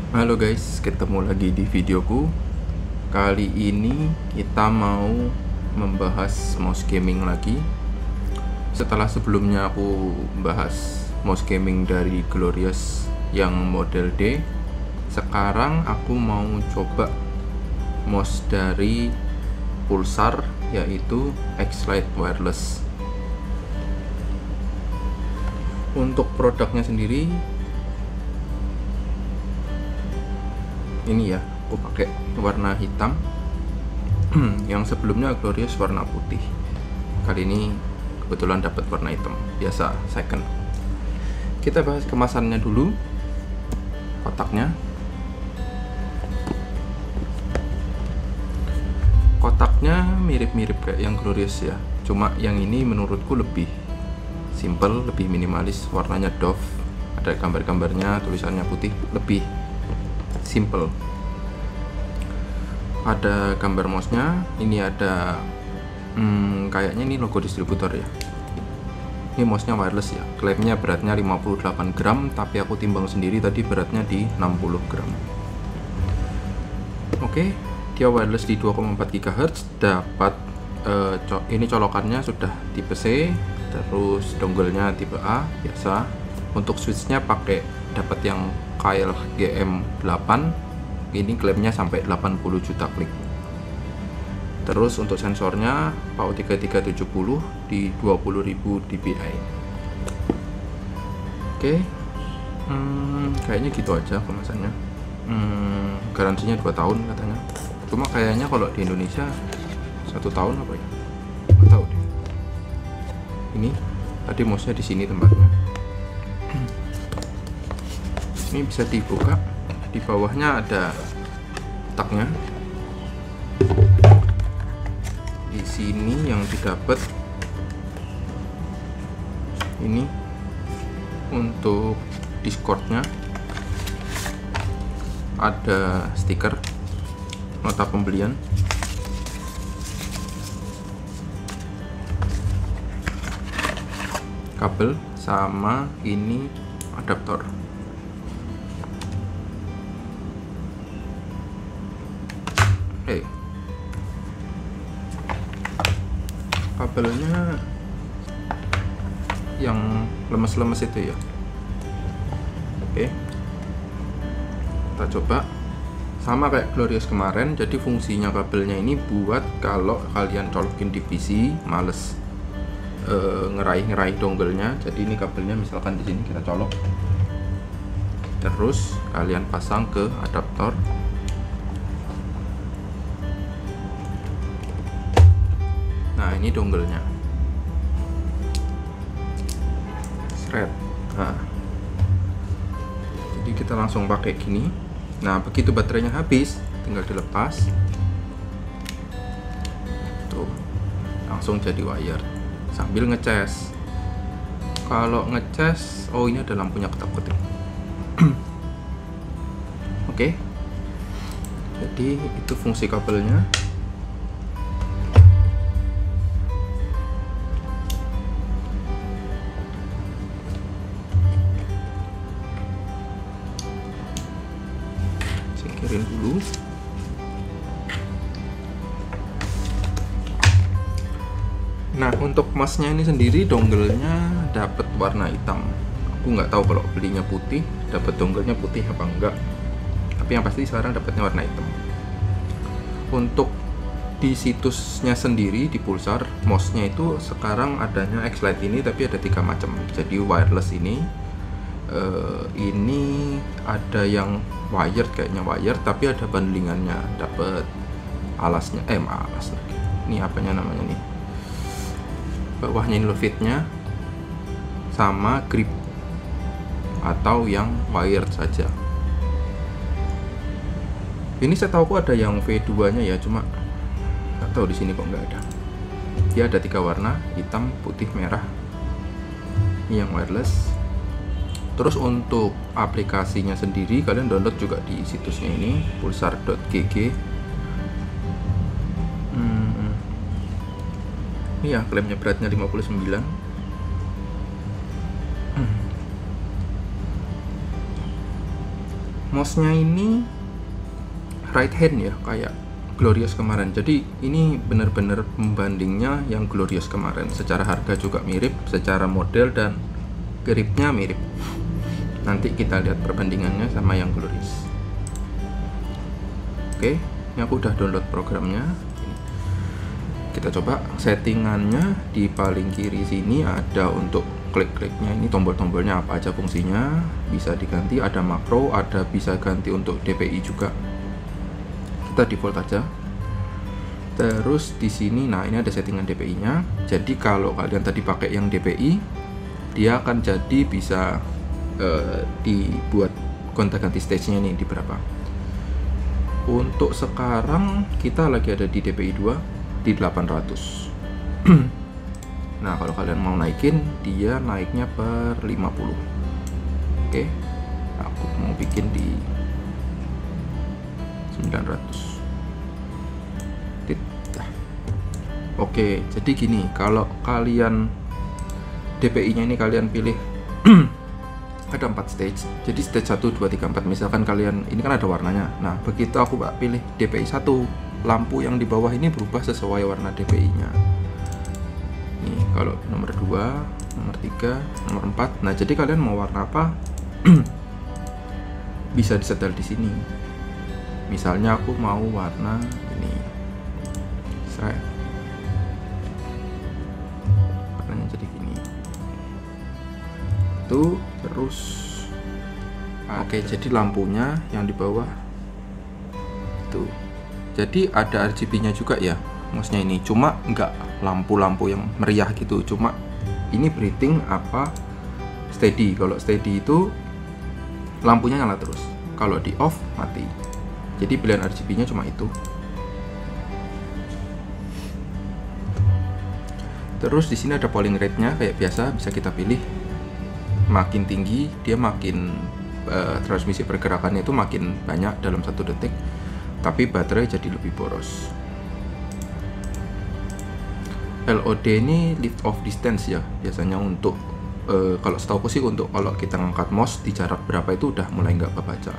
Halo guys, ketemu lagi di videoku. Kali ini kita mau membahas mouse gaming lagi. Setelah sebelumnya aku bahas mouse gaming dari Glorious yang model D, sekarang aku mau coba mouse dari Pulsar, yaitu X-Lite Wireless. Untuk produknya sendiri ini ya, aku pakai warna hitam. Yang sebelumnya Glorious warna putih. Kali ini kebetulan dapat warna hitam, biasa second. Kita bahas kemasannya dulu. Kotaknya mirip-mirip kayak yang Glorious ya, cuma yang ini menurutku lebih simple, lebih minimalis. Warnanya doff, ada gambar-gambarnya, tulisannya putih, lebih simple. Ada gambar mouse-nya. Ini ada kayaknya ini logo distributor ya. Ini mouse-nya wireless ya. Klaimnya beratnya 58 gram, tapi aku timbang sendiri tadi beratnya di 60 gram. Oke, dia wireless di 2,4 GHz. Dapat ini colokannya sudah tipe C, terus dongle-nya tipe A biasa. Untuk switch-nya pakai dapat yang Kailh GM8. Ini klaimnya sampai 80 juta klik. Terus untuk sensornya PAU3370 di 20.000 dpi. Oke, kayaknya gitu aja kemasannya. Garansinya 2 tahun katanya. Cuma kayaknya kalau di Indonesia 1 tahun apa ya, nggak tahu deh. Ini tadi mouse-nya di sini tempatnya. Ini bisa dibuka, di bawahnya ada kotaknya. Di sini yang didapat ini untuk Discordnya, ada stiker nota pembelian, kabel, sama ini adaptor. Kabelnya yang lemes-lemes itu ya. Oke, kita coba. Sama kayak Glorious kemarin, jadi fungsinya kabelnya ini buat kalau kalian colokin di PC males ngeraih dongle-nya. Jadi ini kabelnya misalkan di sini kita colok, terus kalian pasang ke adaptor. Nah, ini dongle-nya. Thread. Nah, jadi kita langsung pakai gini. Nah, begitu baterainya habis, tinggal dilepas. Tuh, langsung jadi wired. Sambil ngecas. Kalau ngecas, oh ini ada lampunya ketap-ketip. Oke. Jadi itu fungsi kabelnya. Singkirin dulu. Nah, untuk mouse-nya ini sendiri dongle-nya dapat warna hitam. Aku nggak tahu kalau belinya putih, dapat dongle-nya putih apa enggak. Tapi yang pasti sekarang dapatnya warna hitam. Untuk di situsnya sendiri di Pulsar, mouse-nya itu sekarang adanya X-Lite ini, tapi ada 3 macam. Jadi wireless ini ada yang wired, kayaknya wired, tapi ada bundlingannya, dapat alasnya, alas lagi. Ini apanya namanya nih? Bawahnya ini fitnya, sama grip, atau yang wired saja. Ini saya tahu kok ada yang V2 nya ya, cuma nggak tahu di sini kok nggak ada. Dia ada 3 warna, hitam, putih, merah. Ini yang wireless. Terus untuk aplikasinya sendiri kalian download juga di situsnya ini, pulsar.gg. Ini ya, klaimnya beratnya 59. Mouse-nya ini right hand ya, kayak Glorious kemarin. Jadi ini benar-benar pembandingnya yang Glorious kemarin. Secara harga juga mirip, secara model dan gripnya mirip. Nanti kita lihat perbandingannya sama yang Glorious. Oke, ini aku udah download programnya. Kita coba settingannya. Di paling kiri sini ada untuk klik-kliknya, ini tombol-tombolnya apa aja fungsinya, bisa diganti, ada makro, ada bisa ganti untuk DPI juga. Kita default aja. Terus di sini, nah ini ada settingan DPI-nya. Jadi kalau kalian tadi pakai yang DPI, dia akan jadi bisa dibuat gonta-ganti stage-nya nih di berapa. Untuk sekarang kita lagi ada di DPI 2 di 800. Nah, kalau kalian mau naikin, dia naiknya per 50. Oke, aku mau bikin di 900. Oke, jadi gini, kalau kalian DPI-nya ini kalian pilih ada 4 stage. Jadi stage 1, 2, 3, 4. Misalkan kalian, ini kan ada warnanya. Nah, begitu aku pilih DPI 1, lampu yang di bawah ini berubah sesuai warna DPI-nya. Nih, kalau nomor 2, nomor 3, nomor 4. Nah, jadi kalian mau warna apa? Bisa disetel di sini. Misalnya aku mau warna ini. Seret. Warnanya jadi gini. Tuh, terus oke, jadi lampunya yang di bawah tuh. Jadi ada RGB-nya juga ya mouse-nya ini, cuma nggak lampu-lampu yang meriah gitu, cuma ini breathing apa steady. Kalau steady itu lampunya nyala terus, kalau di off mati. Jadi pilihan RGB-nya cuma itu. Terus di sini ada polling rate-nya kayak biasa, bisa kita pilih. Makin tinggi dia makin transmisi pergerakannya itu makin banyak dalam 1 detik, tapi baterai jadi lebih boros. LOD ini lift off distance ya, biasanya untuk kalau setahu aku sih untuk kalau kita ngangkat mouse di jarak berapa itu udah mulai nggak kebaca.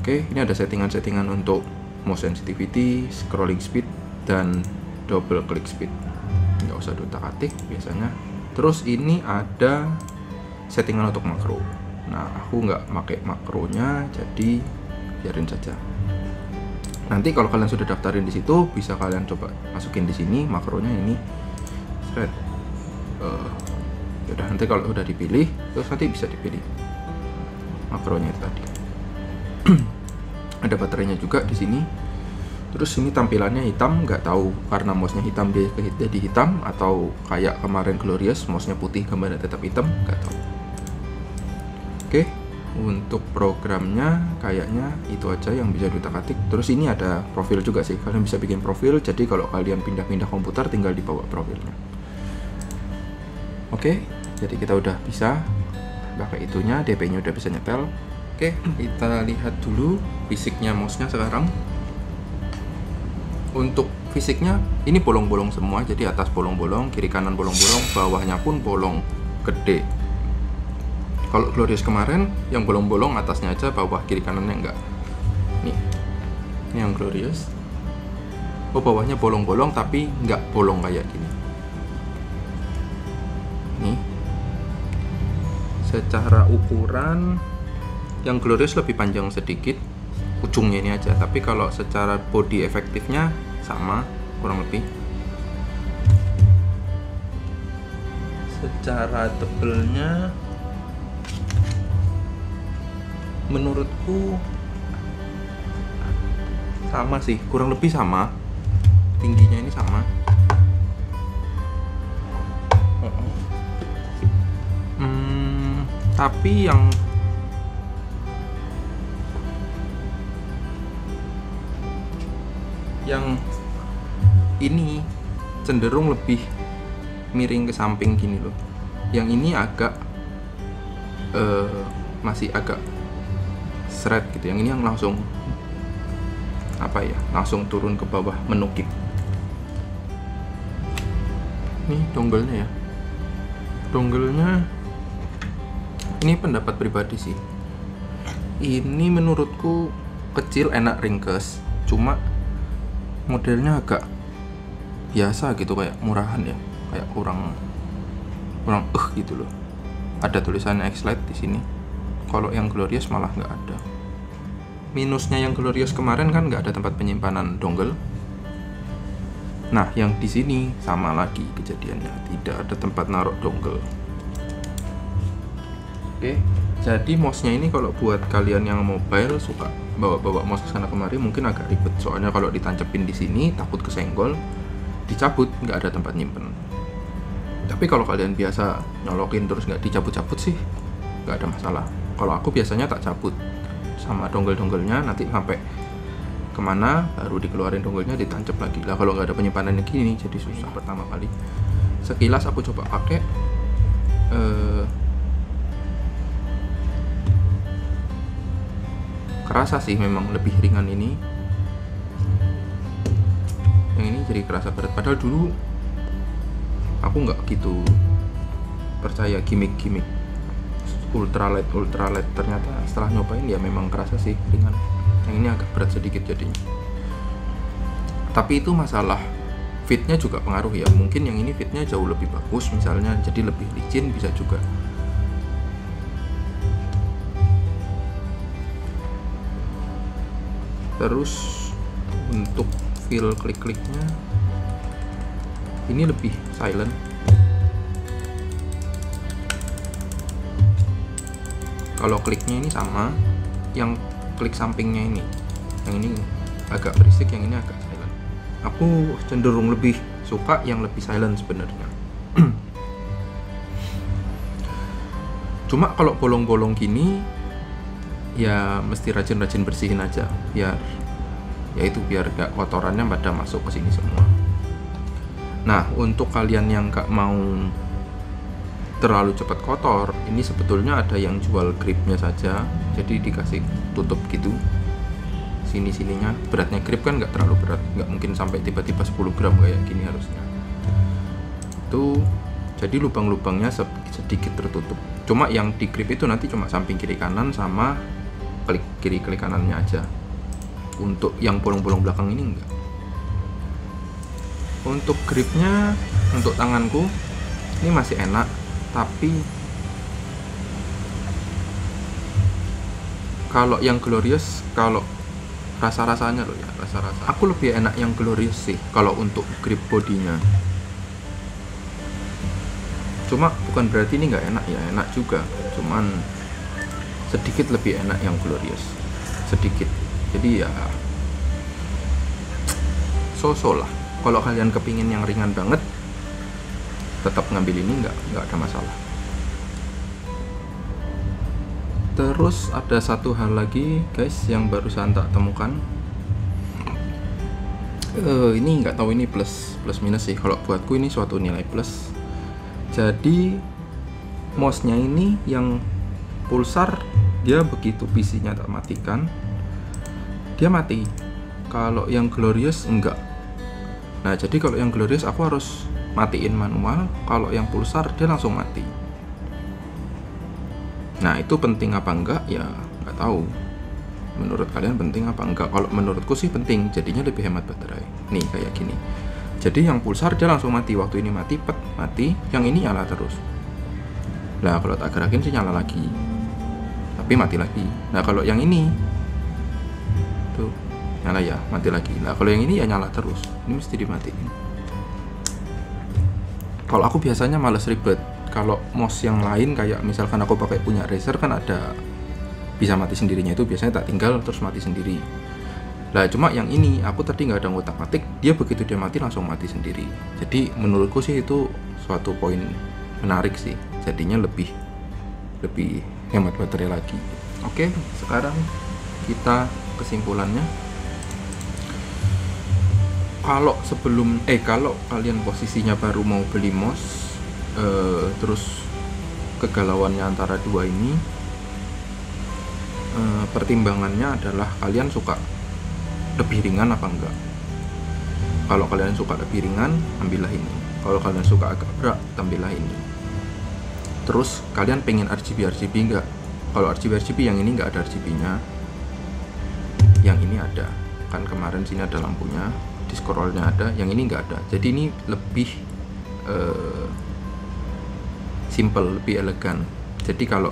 Oke, ini ada settingan-settingan untuk mouse sensitivity, scrolling speed, dan double click speed. Nggak usah diutak-atik biasanya. Terus ini ada settingan untuk makro. Nah, aku nggak pakai makronya, jadi biarin saja. Nanti kalau kalian sudah daftarin di situ, bisa kalian coba masukin di sini makronya ini. Thread. Yaudah, nanti kalau udah dipilih, terus nanti bisa dipilih makronya itu tadi. Ada baterainya juga di sini. Terus ini tampilannya hitam, nggak tahu karena mouse-nya hitam dia jadi hitam atau kayak kemarin Glorious mouse-nya putih gambarnya tetap hitam, nggak tahu. Oke, untuk programnya kayaknya itu aja yang bisa diutak-atik. Terus ini ada profil juga sih, kalian bisa bikin profil. Jadi kalau kalian pindah-pindah komputer tinggal dibawa profilnya. Oke, jadi kita udah bisa pakai itunya, DP-nya udah bisa nyetel. Oke, kita lihat dulu fisiknya mouse-nya sekarang. Untuk fisiknya ini bolong-bolong semua, jadi atas bolong-bolong, kiri kanan bolong-bolong, bawahnya pun bolong gede. Kalau Glorious kemarin yang bolong-bolong atasnya aja, bawah kiri kanannya enggak. Nih, ini yang Glorious. Oh, bawahnya bolong-bolong tapi enggak bolong kayak gini. Nih, secara ukuran yang Glorious lebih panjang sedikit, ujungnya ini aja, tapi kalau secara body efektifnya sama kurang lebih. Secara tebelnya menurutku sama sih, kurang lebih sama, tingginya ini sama. Tapi yang ini cenderung lebih miring ke samping gini loh. Yang ini agak masih agak seret gitu. Yang ini yang langsung apa ya, langsung turun ke bawah menukik. Ini dongle-nya ya. Dongle-nya ini pendapat pribadi sih. ini menurutku kecil, enak, ringkes, cuma modelnya agak biasa gitu, kayak murahan ya, kayak kurang gitu loh. Ada tulisannya X-Lite di sini. Kalau yang Glorious malah nggak ada. Minusnya yang Glorious kemarin kan nggak ada tempat penyimpanan dongle. Nah, yang di sini sama lagi kejadiannya, tidak ada tempat naruh dongle. Oke, jadi mouse-nya ini kalau buat kalian yang mobile suka bawa mouse ke sana kemari mungkin agak ribet, soalnya kalau ditancepin di sini takut kesenggol, dicabut nggak ada tempat nyimpen. Tapi kalau kalian biasa nyolokin terus nggak dicabut-cabut sih nggak ada masalah. Kalau aku biasanya tak cabut sama dongle-donglenya, nanti sampai kemana baru dikeluarin donglenya, ditancap lagi. Lah kalau nggak ada penyimpanan gini jadi susah pertama kali. Sekilas aku coba pakai, kerasa sih memang lebih ringan ini. Yang ini jadi kerasa berat, padahal dulu aku nggak gitu percaya gimmick ultralight, ternyata setelah nyobain ya memang kerasa sih ringan. Yang ini agak berat sedikit jadinya, tapi itu masalah fitnya juga pengaruh ya. Mungkin yang ini fitnya jauh lebih bagus misalnya, jadi lebih licin bisa juga. Terus untuk feel klik-kliknya ini lebih silent. Kalau kliknya ini sama, yang klik sampingnya ini, yang ini agak berisik, yang ini agak silent. Aku cenderung lebih suka yang lebih silent sebenarnya. Cuma kalau bolong-bolong gini ya mesti rajin-rajin bersihin aja, biar gak kotorannya pada masuk ke sini semua. Nah, untuk kalian yang gak mau terlalu cepat kotor, ini sebetulnya ada yang jual gripnya saja, jadi dikasih tutup gitu sininya. Beratnya grip kan nggak terlalu berat, nggak mungkin sampai tiba-tiba 10 gram kayak gini harusnya. Itu jadi lubang-lubangnya sedikit tertutup. Cuma yang di grip itu nanti cuma samping kiri kanan sama klik kiri klik kanannya aja. Untuk yang bolong-bolong belakang ini enggak. Untuk gripnya, untuk tanganku ini masih enak, tapi kalau yang Glorious, kalau rasa-rasanya loh ya, aku lebih enak yang Glorious sih kalau untuk grip bodinya. Cuma bukan berarti ini nggak enak ya, enak juga, cuman sedikit lebih enak yang Glorious, sedikit. Jadi ya so-so lah. Kalau kalian kepingin yang ringan banget, tetap ngambil ini, nggak ada masalah. Terus ada satu hal lagi guys yang barusan tak temukan. Ini nggak tahu ini plus minus sih. Kalau buatku ini suatu nilai plus. Jadi mouse-nya ini yang pulsar, dia begitu PC-nya tak matikan, dia mati. Kalau yang Glorious enggak. Nah, jadi kalau yang Glorious aku harus matiin manual, kalau yang pulsar dia langsung mati. Nah, itu penting apa enggak ya nggak tahu. Menurut kalian penting apa enggak? Kalau menurutku sih penting, jadinya lebih hemat baterai. Nih kayak gini. Jadi yang pulsar dia langsung mati, waktu ini mati, mati, yang ini nyala terus. Nah, kalau tak gerakin sih nyala lagi, tapi mati lagi. Nah, kalau yang ini tuh nyala ya, mati lagi. Nah, kalau yang ini ya nyala terus, ini mesti dimatiin. Kalau aku biasanya males ribet. Kalau mouse yang lain kayak misalkan aku pakai punya Razer kan ada bisa mati sendirinya, itu biasanya tak tinggal terus mati sendiri. Lah cuma yang ini aku tadi nggak ada ngotak-ngatik, dia begitu dia mati langsung mati sendiri. Jadi menurutku sih itu suatu poin menarik sih, jadinya lebih hemat baterai lagi. Oke, sekarang kita kesimpulannya. Kalau kalau kalian posisinya baru mau beli mouse, terus kegalauannya antara dua ini, pertimbangannya adalah kalian suka lebih ringan apa enggak. Kalau kalian suka lebih ringan, ambillah ini. Kalau kalian suka agak berat, ambillah ini. Terus kalian pengen RGB enggak? Kalau RGB yang ini nggak ada RGB-nya, yang ini ada. Kan kemarin sini ada lampunya, di scrollnya ada, yang ini nggak ada. Jadi ini lebih simple, lebih elegan. Jadi kalau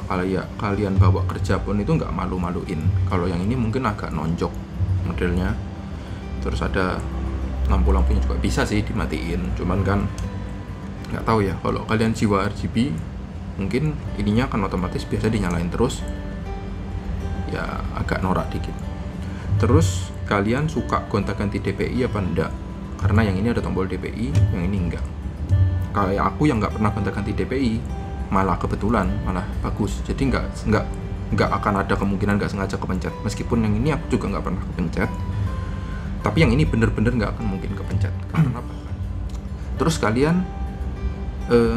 kalian bawa kerja pun itu nggak malu-maluin. Kalau yang ini mungkin agak nonjok modelnya. Terus ada lampu-lampunya juga bisa sih dimatiin, cuman kan nggak tahu ya, kalau kalian jiwa RGB mungkin ininya akan otomatis biasa dinyalain terus, ya agak norak dikit. Terus kalian suka gonta-ganti DPI apa enggak? Karena yang ini ada tombol DPI, yang ini enggak. Kayak aku yang nggak pernah gonta-ganti DPI, malah kebetulan malah bagus. Jadi nggak akan ada kemungkinan nggak sengaja kepencet. Meskipun yang ini aku juga nggak pernah kepencet, tapi yang ini bener-bener nggak akan mungkin kepencet. Karena apa? Terus kalian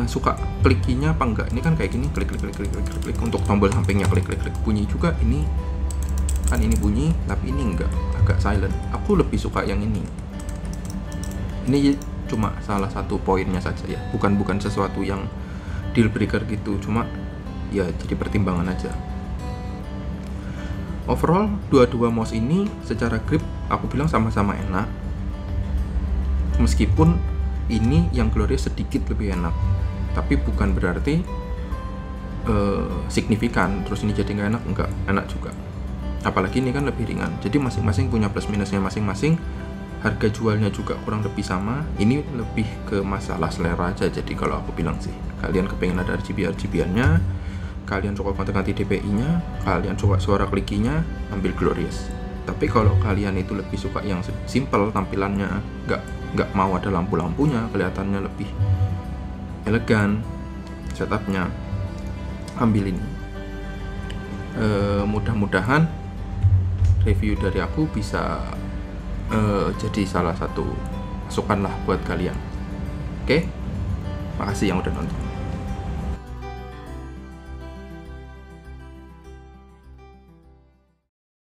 suka klikinya apa enggak? Ini kan kayak gini, klik untuk tombol sampingnya, klik bunyi juga ini kan, ini bunyi tapi ini enggak, agak silent. Aku lebih suka yang ini cuma salah satu poinnya saja ya, bukan sesuatu yang deal breaker gitu, cuma ya jadi pertimbangan aja. Overall dua mouse ini secara grip aku bilang sama-sama enak, meskipun ini yang Glorious sedikit lebih enak, tapi bukan berarti signifikan terus ini jadi nggak enak, enggak, enak juga. Apalagi ini kan lebih ringan, jadi masing-masing punya plus minusnya masing-masing. Harga jualnya juga kurang lebih sama. Ini lebih ke masalah selera aja. Jadi kalau aku bilang sih, kalian kepengen ada RGB-nya, kalian suka ganti DPI-nya, kalian suka suara klikinya, ambil Glorious. Tapi kalau kalian itu lebih suka yang simple tampilannya, nggak mau ada lampu-lampunya, kelihatannya lebih elegan setupnya, ambil ini. Mudah-mudahan review dari aku bisa jadi salah satu masukan lah buat kalian. Oke, makasih yang udah nonton.